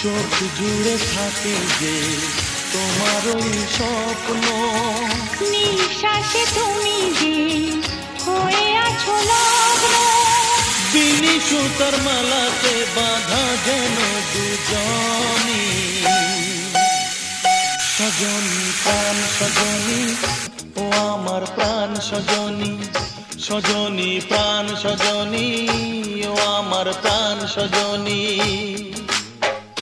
চোখ জুড়ে থাকে যে তোমার ওই স্বপ্ন, নিঃশ্বাসে তুমি যে হয়ে আছো লগ্ন। বিনি সুতার মালাতে বাঁধা যেন দুজনি, সজনী প্রাণ সজনী ও আমার প্রাণ সজনী, সজনী প্রাণ সজনী ও আমার প্রাণ সজনী।